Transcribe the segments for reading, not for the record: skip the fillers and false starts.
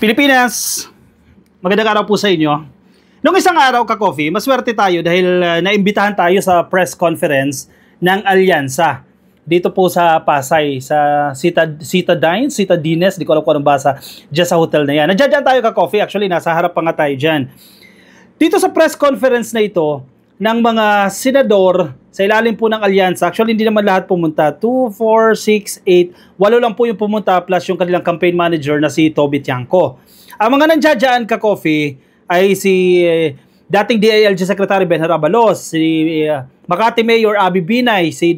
Pilipinas, magandang araw po sa inyo. Nung isang araw ka-coffee, maswerte tayo dahil naimbitahan tayo sa press conference ng Alyansa. Dito po sa Pasay, sa Citadines, di ko alam kung anong basa, dyan sa hotel na yan. Nandiyan tayo ka-coffee, actually nasa harap pa nga tayo dyan. Dito sa press conference na ito, ng mga senador sa ilalim po ng Alyansa, actually hindi naman lahat pumunta, 2, 4, 6, 8, 8 lang po yung pumunta plus yung kanilang campaign manager na si Toby Tiangco. Ang mga nandiyan ka-coffee ay si dating DILG Secretary Benhur Abalos, si Makati Mayor Abby Binay, si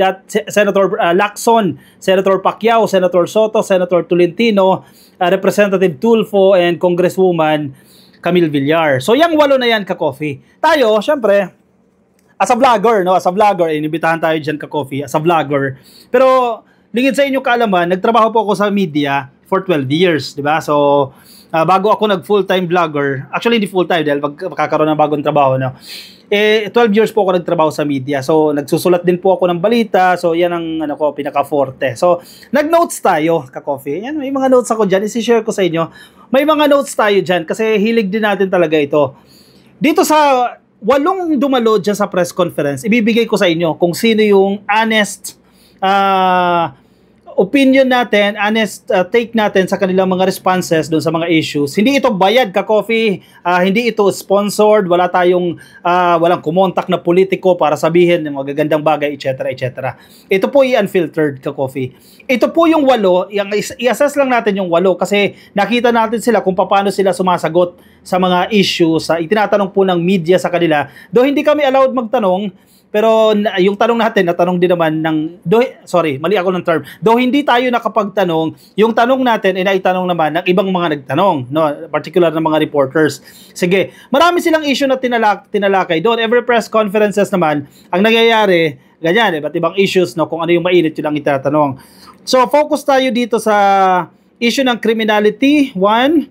Senator Lacson, Senator Pacquiao, Senator Soto, Senator Tolentino, Representative Tulfo, and Congresswoman Camille Villar. So yung 8 na yan ka-coffee. Tayo, syempre, as a vlogger, no? As a vlogger, inibitahan tayo dyan ka-coffee, as a vlogger. Pero, lingid sa inyo kaalaman, nagtrabaho po ako sa media for 12 years, di ba? So, bago ako nag-full-time vlogger, actually hindi full-time dahil magkakaroon ng bagong trabaho, no? 12 years po ako nagtrabaho sa media. So, nagsusulat din po ako ng balita. So, yan ang pinaka-forte. So, nag-notes tayo, ka-coffee. Yan, may mga notes ako dyan. Isi-share ko sa inyo. May mga notes tayo dyan kasi hilig din natin talaga ito. Dito sa 8 dumalo dyan sa press conference, ibibigay ko sa inyo kung sino yung honest opinion natin, honest take natin sa kanilang mga responses doon sa mga issues. Hindi ito bayad ka-coffee, hindi ito sponsored, walang kumontak na politiko para sabihin ng magagandang bagay, etc. etc. Ito po i-unfiltered ka-coffee. Ito po yung 8, i-assess lang natin yung 8 kasi nakita natin sila kung paano sila sumasagot sa mga issues, itinatanong po ng media sa kanila. Though hindi kami allowed magtanong, pero yung tanong natin, natanong din naman mali ako ng term. Though hindi tayo nakapagtanong, yung tanong natin ay naitanong naman ng ibang mga nagtanong, no? Particular ng mga reporters. Sige, marami silang issue na tinalakay. Doon, every press conferences naman, ang nangyayari, ganyan, iba't ibang issues, no? Kung ano yung mainit, yun ang itatanong. So, focus tayo dito sa issue ng criminality. 1,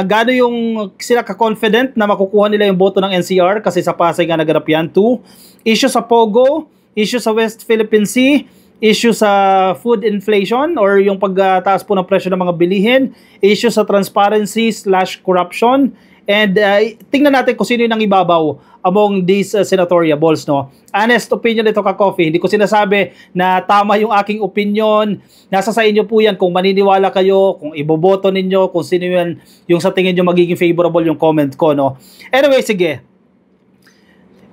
gaano yung sila ka-confident na makukuha nila yung boto ng NCR kasi sa Pasay nga naganap yan. 2, issue sa Pogo, issue sa West Philippine Sea, issue sa food inflation or yung pagtaas po ng presyo ng mga bilihin, issue sa transparency/corruption, and tingnan natin kung sino yung nangibabaw among these senatoriables, no? Honest opinion ito ka-coffee. Hindi ko sinasabi na tama yung aking opinion. Nasa sa inyo po yan kung maniniwala kayo, kung iboboto ninyo, kung sino yan yung sa tingin nyo magiging favorable yung comment ko, no? Anyway, sige.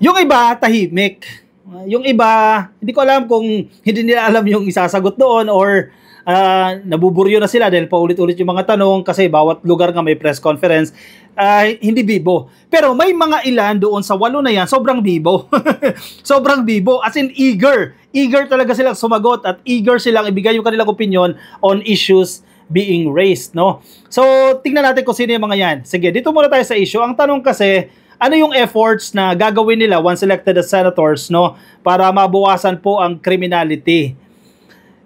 Yung iba, tahimik. Yung iba, hindi ko alam kung hindi nila alam yung isasagot doon or nabuburyo na sila dahil paulit-ulit yung mga tanong kasi bawat lugar nga may press conference. Hindi bibo. Pero may mga ilan doon sa 8 na yan, sobrang bibo. Sobrang bibo. As in eager. Eager talaga silang sumagot at eager silang ibigay yung kanilang opinion on issues being raised, no? So, tingnan natin kung sino yung mga yan. Sige, dito muna tayo sa issue. Ang tanong kasi, ano yung efforts na gagawin nila once elected as senators, no? Para mabawasan po ang criminality.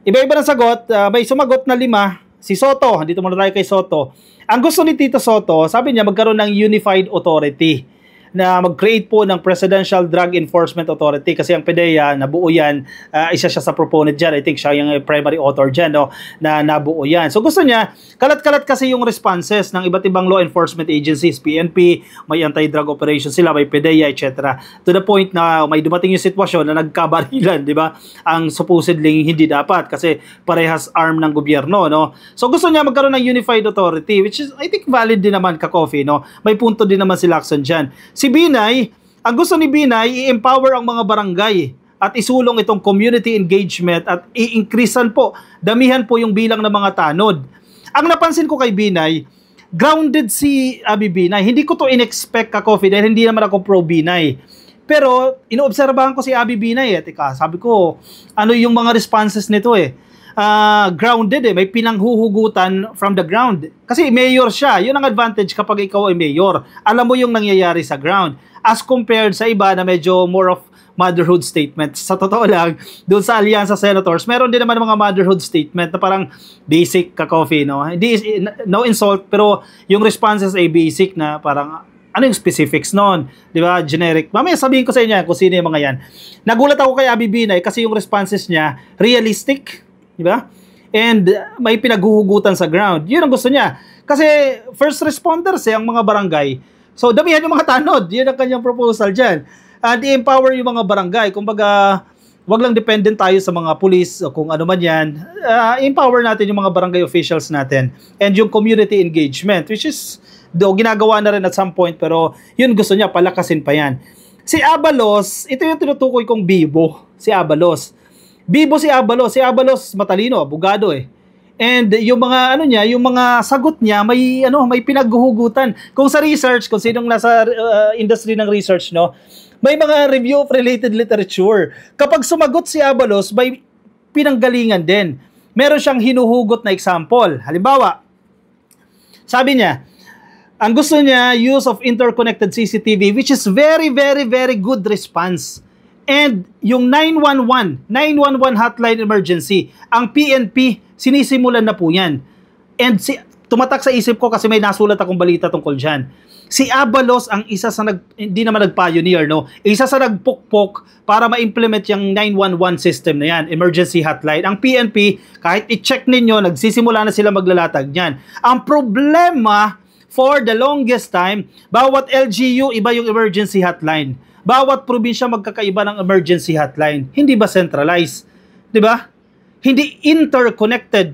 Iba-iba ng sagot, may sumagot na 5, si Soto, dito muna tayo kay Soto. Ang gusto ni Tito Soto, sabi niya magkaroon ng unified authority na mag-create po ng Presidential Drug Enforcement Authority kasi ang PDEA, nabuo yan, isa siya sa proponent dyan, I think siya yung primary author dyan, no, na nabuo yan. So gusto niya, kalat-kalat kasi yung responses ng iba't ibang law enforcement agencies, PNP, may anti-drug operations sila, may PDEA, etc. To the point na may dumating yung sitwasyon na nagkabarilan, di ba? Ang supposedly hindi dapat kasi parehas arm ng gobyerno, no? So gusto niya magkaroon ng unified authority, which is, I think valid din naman ka-coffee, no? May punto din naman si Lacson dyan. Si Binay, ang gusto ni Binay, i-empower ang mga barangay at isulong itong community engagement at i-increasean po, damihan po yung bilang ng mga tanod. Ang napansin ko kay Binay, grounded si Abby Binay. Hindi ko to in-expect ka-coffee dahil hindi naman ako pro-Binay. Pero, inoobserbahan ko si Abby Binay. Teka, sabi ko, ano yung mga responses nito grounded may pinanghuhugutan from the ground. Kasi mayor siya, yun ang advantage kapag ikaw ay mayor. Alam mo yung nangyayari sa ground. As compared sa iba na medyo more of motherhood statement. Sa totoo lang, doon sa Alyansa Senators, meron din naman mga motherhood statement na parang basic ka-coffee, no? Hindi, no insult, pero yung responses ay basic na parang ano yung specifics noon, di ba? Generic. Mamaya sabihin ko sa inyo kung sino yung mga yan. Nagulat ako kay Abby Binay kasi yung responses niya realistic, di ba? and may pinaghuhugutan sa ground. Yun ang gusto niya. Kasi first responders ang mga barangay. So damihan yung mga tanod. Yun ang kanyang proposal dyan. And i-empower yung mga barangay. Kumbaga, wag lang dependent tayo sa mga police o kung ano man yan. Empower natin yung mga barangay officials natin. And yung community engagement, which is, ginagawa na rin at some point, pero yun gusto niya, palakasin pa yan. Si Abalos, ito yung tinutukoy kong bibo. Si Abalos. Bibo si Abalos. Si Abalos matalino, abogado eh. And yung mga yung mga sagot niya may pinaghuhugutan. Kung sa research, kung sinong nasa industry ng research, no, may mga review of related literature. Kapag sumagot si Abalos, may pinanggalingan din. Meron siyang hinuhugot na example. Halimbawa, sabi niya, ang gusto niya, use of interconnected CCTV, which is very, very, very good response. And yung 911 hotline emergency, ang PNP, sinisimulan na po yan. And tumatak sa isip ko kasi may nasulat akong balita tungkol dyan. Si Abalos ang isa sa hindi naman nag-pioneer, no? Isa sa nagpukpok para ma-implement yung 911 system na yan, emergency hotline. Ang PNP, kahit i-check ninyo, nagsisimula na sila maglalatag niyan. Ang problema, for the longest time, bawat LGU, iba yung emergency hotline. Bawat probinsya magkakaiba ng emergency hotline. Hindi ba centralized? Di ba? Hindi interconnected.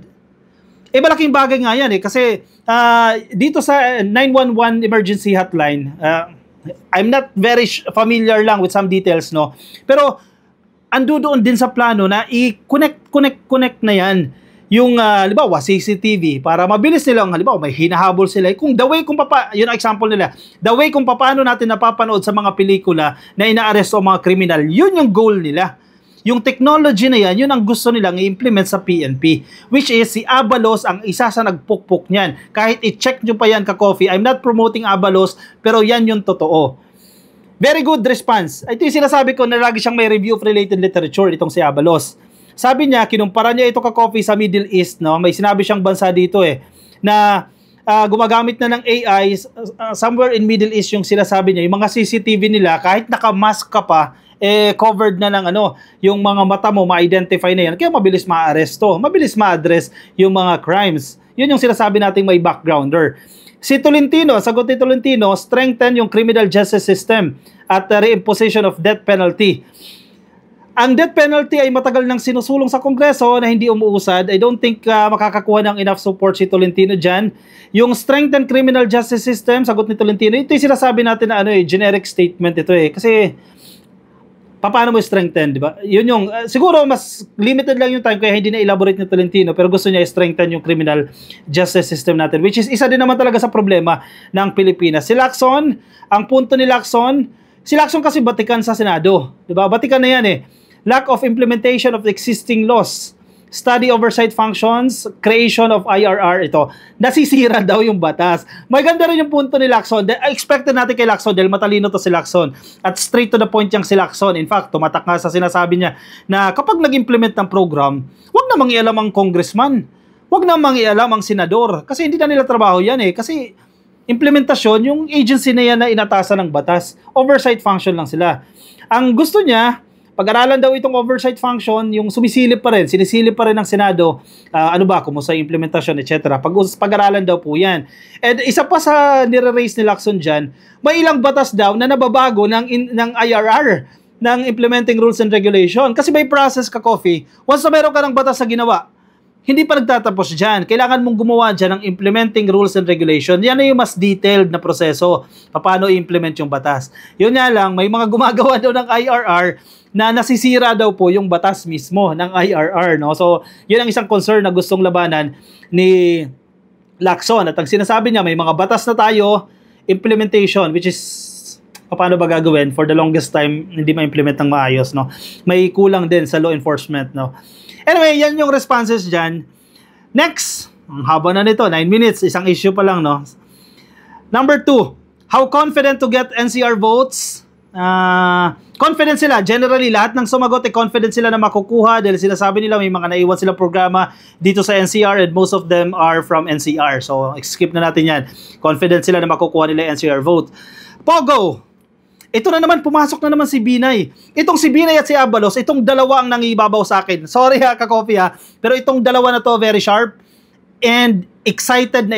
Malaking bagay nga yan eh. Kasi dito sa 911 emergency hotline, I'm not very familiar lang with some details, no? Pero ando doon din sa plano na i-connect na yan yung halimbawa CCTV para mabilis nilang halimbawa may hinahabol sila kung the way yun ang example nila, the way kung paano natin napapanood sa mga pelikula na inaaresto ang mga kriminal, yun yung goal nila. Yung technology na yan, yun ang gusto nilang i-implement sa PNP, which is si Abalos ang isa sa nagpukpok niyan. Kahit i-check nyo pa yan ka-coffee, I'm not promoting Abalos, pero yan yung totoo. Very good response. Ito yung sinasabi ko na lagi siyang may review of related literature, itong si Abalos. Sabi niya, kinumpara niya ito ka-coffee sa Middle East, no? May sinabi siyang bansa dito na gumagamit na ng AI, somewhere in Middle East yung sinasabi niya, yung mga CCTV nila, kahit naka-mask ka pa, covered na ng yung mga mata mo, ma-identify na yan, kaya mabilis ma-aresto, mabilis ma-address yung mga crimes. Yun yung sinasabi nating may backgrounder. Si Tolentino, sagot ni Tolentino, strengthen yung criminal justice system at reimposition of death penalty. Ang death penalty ay matagal nang sinusulong sa Kongreso na hindi umuusad. I don't think makakakuha ng enough support si Tolentino dyan. Yung strengthened criminal justice system, sagot ni Tolentino, ito yung sinasabi natin na generic statement ito Kasi, paano mo strengthen, di ba? Yun yung, siguro mas limited lang yung time kaya hindi na-elaborate ni Tolentino pero gusto niya i-strengthen yung criminal justice system natin, which is isa din naman talaga sa problema ng Pilipinas. Si Lacson, ang punto ni Lacson, si Lacson kasi batikan sa Senado, di ba? Batikan na yan Lack of implementation of existing laws, study oversight functions, creation of IRR, ito. Nasisira daw yung batas. May ganda rin yung punto ni Lacson. Expected natin kay Lacson dahil matalino to si Lacson. At straight to the point yung si Lacson. In fact, tumatak nga sa sinasabi niya na kapag nag-implement ng program, wag na mangialam ang congressman. Wag na mangialam ang senador. Kasi hindi na nila trabaho yan Kasi implementasyon, yung agency na yan na inatasan ng batas. Oversight function lang sila. Ang gusto niya, pag-aralan daw itong oversight function, yung sumisilip pa rin, sinisilip pa rin ng Senado, kumusta yung implementasyon, etc. Pag-aralan daw po yan. And isa pa sa nire-raise ni Lacson dyan, may ilang batas daw na nababago ng IRR, ng Implementing Rules and Regulation. Kasi may process ka-coffee, once na meron ka ng batas sa ginawa, hindi pa nagtatapos dyan. Kailangan mong gumawa dyan ng Implementing Rules and Regulation. Yan na yung mas detailed na proseso. Paano i-implement yung batas. Yun nga lang, may mga gumagawa daw ng IRR na nasisira daw po yung batas mismo ng IRR. No? So, yun ang isang concern na gustong labanan ni Lacson. At ang sinasabi niya, may mga batas na tayo, implementation, which is paano ba gagawin? For the longest time, hindi ma-implement ng maayos. No? May kulang din sa law enforcement. No? Anyway, yan yung responses dyan. Next, ang haba na nito, 9 minutes, isang issue pa lang, no? Number 2, how confident to get NCR votes? Confident sila. Generally, lahat ng sumagot confident sila na makukuha dahil sinasabi nila may mga naiwan silang programa dito sa NCR and most of them are from NCR. So, skip na natin yan. Confident sila na makukuha nila NCR vote. Pogo! Ito na naman, pumasok na naman si Binay. Itong si Binay at si Abalos, itong dalawa ang nangibabaw sa akin. Sorry ha, ka-coffee ha. Pero itong dalawa na to, very sharp. And excited,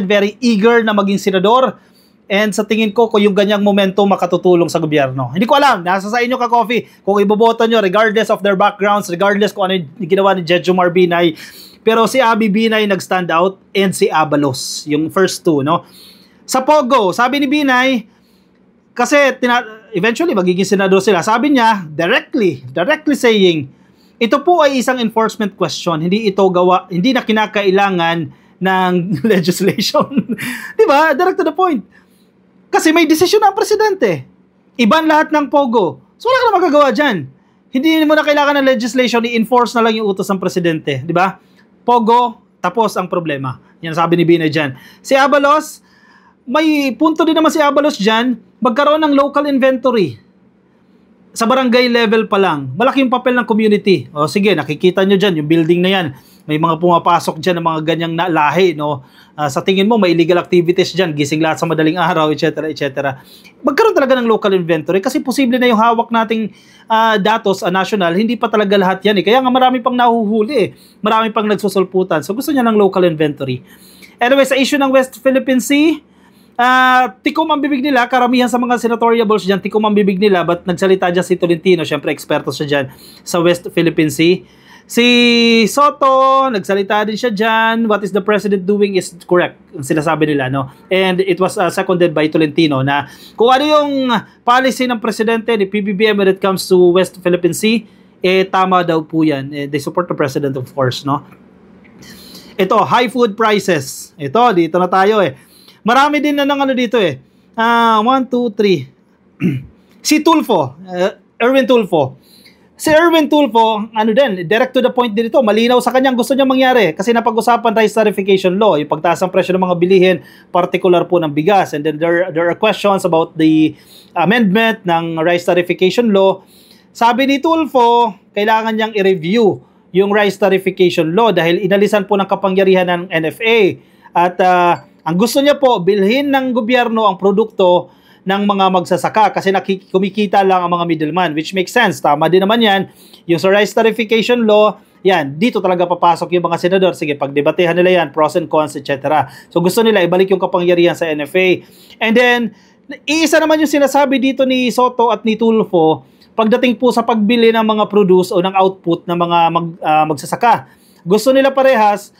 very eager na maging senador. And sa tingin ko, kung yung ganyang momentum makatutulong sa gobyerno. Hindi ko alam, nasa sa inyo ka-coffee. Kung iboboto nyo, regardless of their backgrounds, regardless kung ano yung ginawa ni Jejomar Binay. Pero si Abby Binay nag-stand out and si Abalos, yung first two, no? Sa Pogo, sabi ni Binay, kasi eventually magiging senador sila. Sabi niya, directly saying, ito po ay isang enforcement question. Hindi na kinakailangan ng legislation. 'Di ba? Direct to the point. Kasi may desisyon ang presidente. Iban lahat ng Pogo. So wala ka na magagawa diyan. Hindi mo na kailangan ng legislation, i-enforce na lang yung utos ng presidente, 'di ba? Pogo, tapos ang problema. Yan sabi ni Binay diyan. Si Abalos, may punto din naman si Abalos dyan, magkaroon ng local inventory. Sa barangay level pa lang, malaking papel ng community. O sige, nakikita nyo dyan, yung building na yan, may mga pumapasok dyan ng mga ganyang lahi, no? Sa tingin mo, may illegal activities dyan, gising lahat sa madaling araw, etc. Magkaroon talaga ng local inventory kasi posible na yung hawak nating datos national, hindi pa talaga lahat yan. Kaya nga marami pang nahuhuli, marami pang nagsusulputan. So gusto niya ng local inventory. Anyway, sa issue ng West Philippine Sea, tikom ang bibig nila, karamihan sa mga senatoriables dyan, tikom ang bibig nila, but nagsalita dyan si Tolentino, syempre eksperto siya dyan sa West Philippine Sea. Si Soto, nagsalita din siya dyan, what is the president doing is correct, ang sinasabi nila, no? And it was seconded by Tolentino na kung ano yung policy ng presidente ni PBBM when it comes to West Philippine Sea, tama daw po yan. They support the president of course, no? Ito, high food prices. Ito, dito na tayo Marami din na ng ano dito 1, 2, 3. Si Tulfo, Erwin Tulfo. Si Erwin Tulfo, direct to the point din ito. Malinaw sa kanyang gusto niya mangyari. Kasi napag-usapan rice tarification law, yung pagtaas ng presyo ng mga bilihin, particular po ng bigas. And then there are questions about the amendment ng rice tarification law. Sabi ni Tulfo, kailangan niyang i-review yung rice tarification law dahil inalisan po ng kapangyarihan ng NFA. At ang gusto niya po, bilhin ng gobyerno ang produkto ng mga magsasaka kasi kumikita lang ang mga middleman, which makes sense. Tama din naman yan. Yung sa rice tarification law, yan, dito talaga papasok yung mga senador. Sige, pagdebatehan nila yan, pros and cons, etc. So gusto nila ibalik yung kapangyarihan sa NFA. And then, iisa naman yung sinasabi dito ni Soto at ni Tulfo pagdating po sa pagbili ng mga produce o ng output ng mga magsasaka. Gusto nila parehas,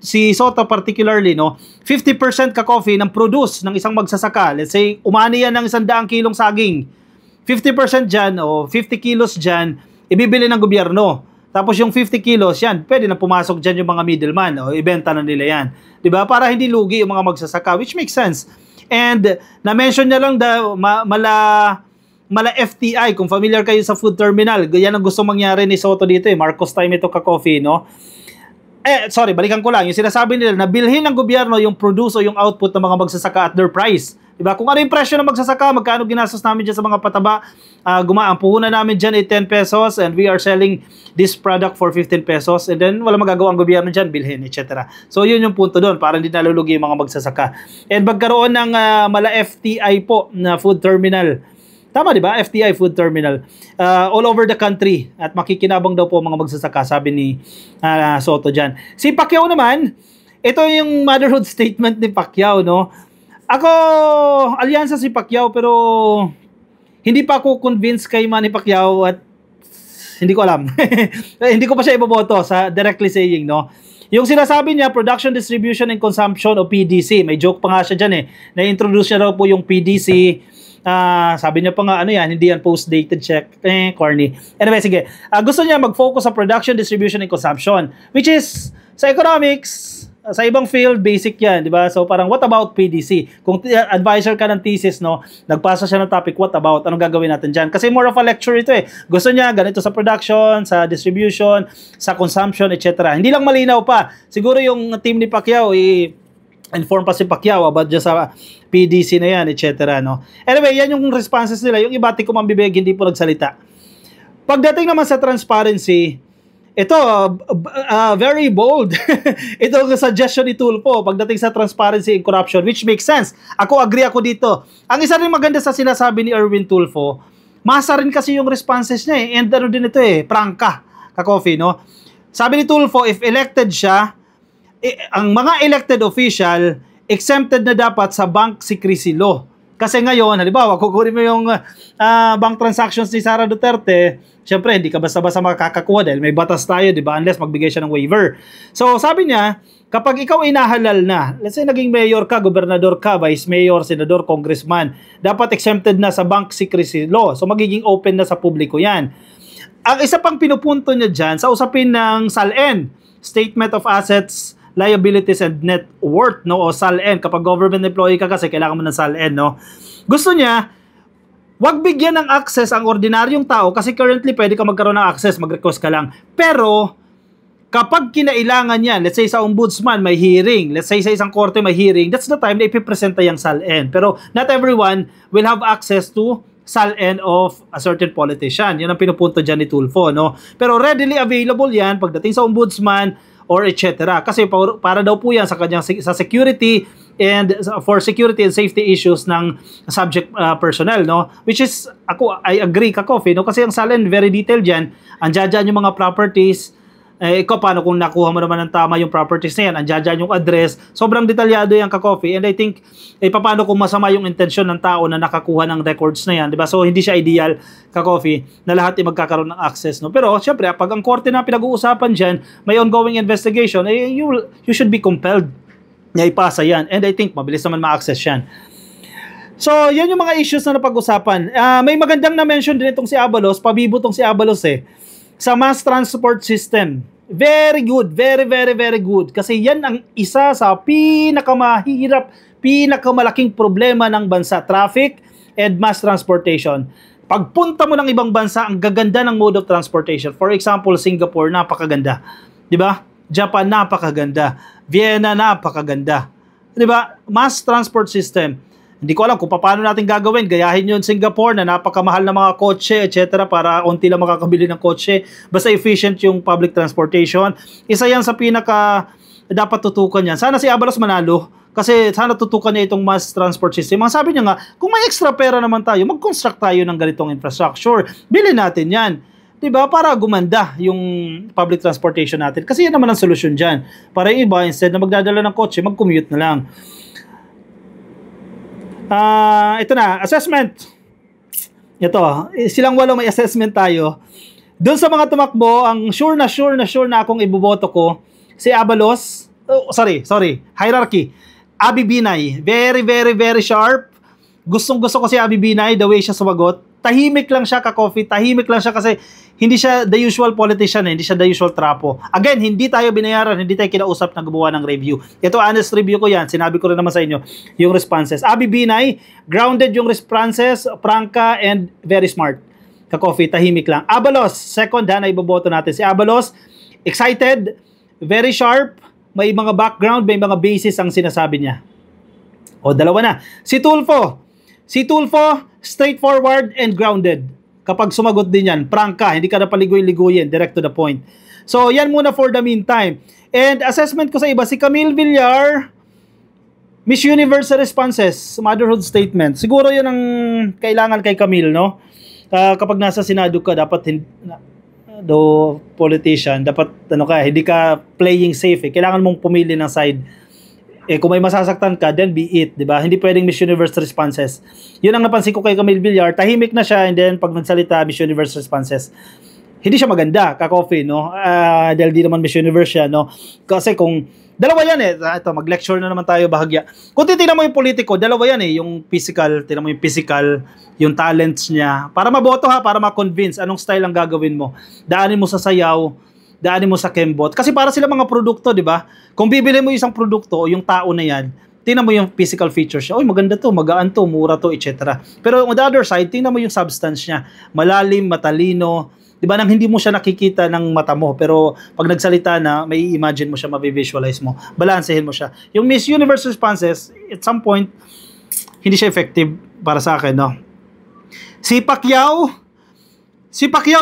si Soto particularly, 50% ka-coffee ng produce ng isang magsasaka. Let's say, umani yan ng 100 kilong saging. 50% dyan o 50 kilos dyan, ibibili ng gobyerno. Tapos yung 50 kilos, yan, pwede na pumasok dyan yung mga middleman o ibenta na nila yan. Diba? Para hindi lugi yung mga magsasaka, which makes sense. And na-mention niya lang mala FTI, kung familiar kayo sa food terminal, yan ang gusto mangyari ni Soto dito Marcos time ito ka-coffee, no? Balikan ko lang, yung sinasabi nila na bilhin ng gobyerno yung produce o yung output ng mga magsasaka at their price. Diba? Kung ano yung presyo ng magsasaka, magkano ginastos namin dyan sa mga pataba, ang puhunan namin dyan 10 pesos and we are selling this product for 15 pesos and then wala magagawa ang gobyerno dyan, bilhin, etc. So yun yung punto doon, para hindi nalulugi yung mga magsasaka. And magkaroon ng mala FTI po na food terminal. Tama, di ba? FTI food terminal. All over the country. At makikinabang daw po mga magsasaka, sabi ni Soto dyan. Si Pacquiao naman, ito yung motherhood statement ni Pacquiao, no? Ako, alyansa si Pacquiao, pero hindi pa ako convinced kay Manny Pacquiao at hindi ko alam. Hindi ko pa siya iboboto sa directly saying, no? Yung sinasabi niya, production, distribution, and consumption o PDC. May joke pa nga siya dyan Na-introduce niya raw po yung PDC. Sabi niya pa nga, hindi yan post-dated check. Corny. Anyway, sige. Gusto niya mag-focus sa production, distribution, and consumption. Which is, sa economics, sa ibang field, basic yan, di ba? So parang, what about PDC? Kung advisor ka ng thesis, nagpasa siya ng topic, what about? Anong gagawin natin dyan? Kasi more of a lecture ito Gusto niya, ganito sa production, sa distribution, sa consumption, etc. Hindi lang malinaw pa. Siguro yung team ni Pacquiao, inform pa si Pacquiao about dyan sa PDC na yan, etc. Anyway, yan yung responses nila. Yung iba, tikom ang bibig, hindi po nagsalita. Pagdating naman sa transparency, ito, very bold. Ito ang suggestion ni Tulfo pagdating sa transparency and corruption, which makes sense. Agree ako dito. Ang isa rin maganda sa sinasabi ni Erwin Tulfo, masa rin kasi yung responses niya and ano din ito prangka, ka-coffee, no? Sabi ni Tulfo, if elected siya, ang mga elected official, exempted na dapat sa bank secrecy law. Kasi ngayon, halimbawa, kukunin mo yung bank transactions ni Sara Duterte, syempre, hindi ka basta-basta makakakuha dahil may batas tayo, di ba? Unless magbigay siya ng waiver. So, sabi niya, kapag ikaw ay nahalal na, let's say naging mayor ka, gobernador ka, vice mayor, senador, congressman, dapat exempted na sa bank secrecy law. So, magiging open na sa publiko yan. Ang isa pang pinupunto niya dyan, sa usapin ng SALN, Statement of Assets, Liabilities and Net Worth, no, o SALN. Kapag government employee ka kasi kailangan mo ng SALN, no. Gusto niya wag bigyan ng access ang ordinaryong tao kasi currently pwede ka magkaroon ng access, mag-request ka lang. Pero kapag kinailangan yan, let's say sa ombudsman may hearing, let's say sa isang korte may hearing, that's the time na ipipresenta yung SALN. Pero not everyone will have access to SALN of a certain politician. Yan ang pinupunto dyan ni Tulfo, no. Pero readily available yan pagdating sa ombudsman or etc. Kasi para daw po yan sa kanyang sa security and for security and safety issues ng subject personnel, no? Which is, I agree, ka-coffee, no? Kasi ang SALN, very detailed yan. Andiyan dyan yung mga properties. Ikaw, paano kung nakuha mo naman ng tama yung properties na yan? Andiyan dyan yung address. Sobrang detalyado yan, ka-coffee. And I think, paano kung masama yung intensyon ng tao na nakakuha ng records na yan, di ba? So, hindi siya ideal, ka-coffee, na lahat ay magkakaroon ng access, no? Pero, syempre, pag ang korte na pinag-uusapan dyan, may ongoing investigation, you should be compelled na ipasa yan. And I think, mabilis naman ma-access yan. So, yan yung mga issues na napag-usapan. May magandang na-mention din itong si Abalos, pabibo tong si Abalos sa mass transport system. Very good, very, very, very good. Kasi yan ang isa sa pinakamahirap, pinakamalaking problema ng bansa, traffic and mass transportation. Pagpunta mo ng ibang bansa, ang gaganda ng mode of transportation. For example, Singapore, napakaganda. 'Di ba? Japan, napakaganda. Vienna, napakaganda. 'Di ba? Mass transport system. Hindi ko alam kung paano natin gagawin. Gayahin yun Singapore na napakamahal na mga kotse, etc. para unti lang makakabili ng kotse. Basta efficient yung public transportation. Isa yan sa pinaka dapat tutukan yan. Sana si Abalos manalo kasi sana tutukan niya itong mass transport system. Ang sabi niya nga, kung may extra pera naman tayo, mag-construct tayo ng ganitong infrastructure. Bilhin natin yan. Diba? Para gumanda yung public transportation natin. Kasi yan naman ang solusyon dyan. Para yung iba, instead na magdadala ng kotse, mag-commute na lang. Ito na, assessment. Ito, silang walo may assessment tayo. Doon sa mga tumakbo, ang sure na akong iboboto ko, si Abalos, hierarchy. Abby Binay, very, very, very sharp. Gustong-gusto ko si Abby Binay, the way siya sumagot. Tahimik lang siya, ka-coffee, tahimik lang siya kasi hindi siya the usual politician, hindi siya the usual trapo. Again, hindi tayo binayaran, hindi tayo kinausap na gumawa ng review. Ito, honest review ko yan, sinabi ko rin naman sa inyo, yung responses. Abby Binay, grounded yung responses, prangka, and very smart. Ka-coffee, tahimik lang. Abalos, second na iboboto natin. Si Abalos, excited, very sharp, may mga background, may mga basis ang sinasabi niya. O, dalawa na. Si Tulfo, straightforward and grounded. Kapag sumagot din yan, prangka, hindi ka na paligoy-ligoyin, direct to the point. So, yan muna for the meantime. And assessment ko sa iba, si Camille Villar, Miss Universe responses, motherhood statement. Siguro yan ang kailangan kay Camille, no? Kapag nasa Senado ka, dapat do politician, dapat hindi ka playing safe. Kailangan mong pumili ng side. Kung may masasaktan ka, then be it, di ba? Hindi pwedeng Miss Universe responses. Yun ang napansin ko kay Camille Villar, tahimik na siya, and then pag nagsalita, Miss Universe responses. Hindi siya maganda, ka-coffee, no? Dahil di naman Miss Universe siya, no? Kasi kung, dalawa yan ito, mag-lecture na naman tayo, bahagya. Kung titignan mo yung politiko, dalawa yan yung physical, tignan mo yung physical, yung talents niya, para maboto para ma-convince anong style ang gagawin mo. Daanin mo sa sayaw, daanin mo sa kembot. Kasi para sila mga produkto, di ba? Kung bibili mo isang produkto o yung tao na yan, tingnan mo yung physical features niya. Oy, maganda to, magaan to, mura to, etc. Pero on the other side, tingnan mo yung substance niya. Malalim, matalino, di ba? Nang hindi mo siya nakikita ng mata mo, pero pag nagsalita na, may imagine mo siya, mabivisualize mo. Balansehin mo siya. Yung Miss Universe responses, at some point, hindi siya effective para sa akin, no? Si Pacquiao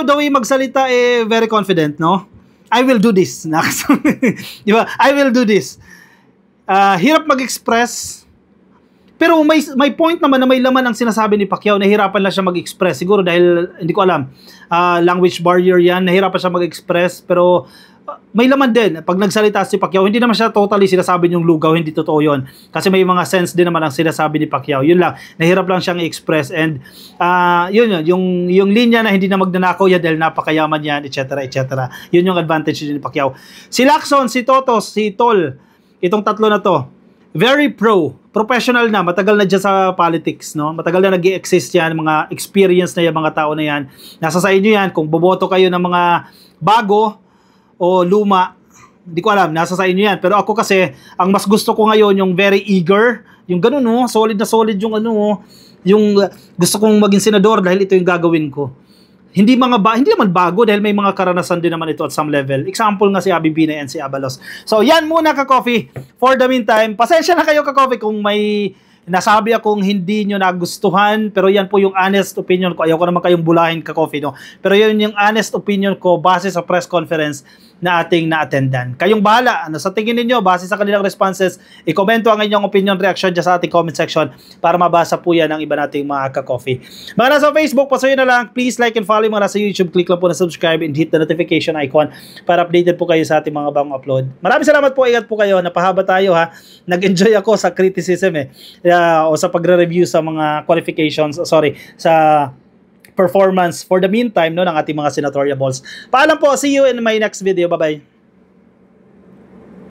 daw yung magsalita very confident, no? I will do this. Di ba? I will do this. Hirap mag-express. Pero may point naman na may laman ang sinasabi ni Pacquiao. Nahirapan lang siya mag-express. Siguro dahil, hindi ko alam, language barrier yan. Nahirapan siya mag-express. Pero may laman din. Pag nagsalita si Pacquiao, hindi naman siya totally sinasabi yung lugaw. Hindi totoo yun. Kasi may mga sense din naman ang sinasabi ni Pacquiao. Yun lang. Nahirap lang siyang i-express. And yung linya na hindi na magnanakaw yan dahil napakayaman yan, etc. etc. Yun yung advantage ni Pacquiao. Si Lacson, si Totos, si Tol, itong tatlo na to, very professional na, matagal na dyan sa politics, no? Matagal na nag-i-exist yan, mga experience na yan, mga tao na yan. Nasa sa inyo yan, kung boboto kayo ng mga bago o luma, hindi ko alam, nasa sa inyo yan. Pero ako kasi, ang mas gusto ko ngayon, yung very eager, yung ganun, no? Solid na solid yung yung gusto kong maging senador dahil ito yung gagawin ko. Hindi naman bago dahil may mga karanasan din naman ito at some level. Example nga si Abby Binay and si Abalos. So yan muna ka-coffee. For the meantime, pasensya na kayo ka-coffee kung may nasabi akong hindi nyo nagustuhan, pero yan po yung honest opinion ko. Ayoko naman kayong bulahin ka-coffee, no? Pero yun yung honest opinion ko base sa press conference na ating na-attendan. Kayong bahala. Ano sa tingin ninyo, base sa kanilang responses, i-komento ang inyong opinion reaction dyan sa ating comment section para mabasa po yan ng iba nating mga ka-coffee. Mga nasa Facebook, pasuyin na lang. Please like and follow. Mga nasa YouTube, click lang po na subscribe and hit the notification icon para updated po kayo sa ating mga bagong upload. Maraming salamat po. Ingat po kayo. Napahaba tayo, ha. Nag-enjoy ako sa criticism, o sa pagre-review sa mga qualifications, sa performance for the meantime, no, ng ating mga senatorial balls. Paalam po, see you in my next video. Bye-bye.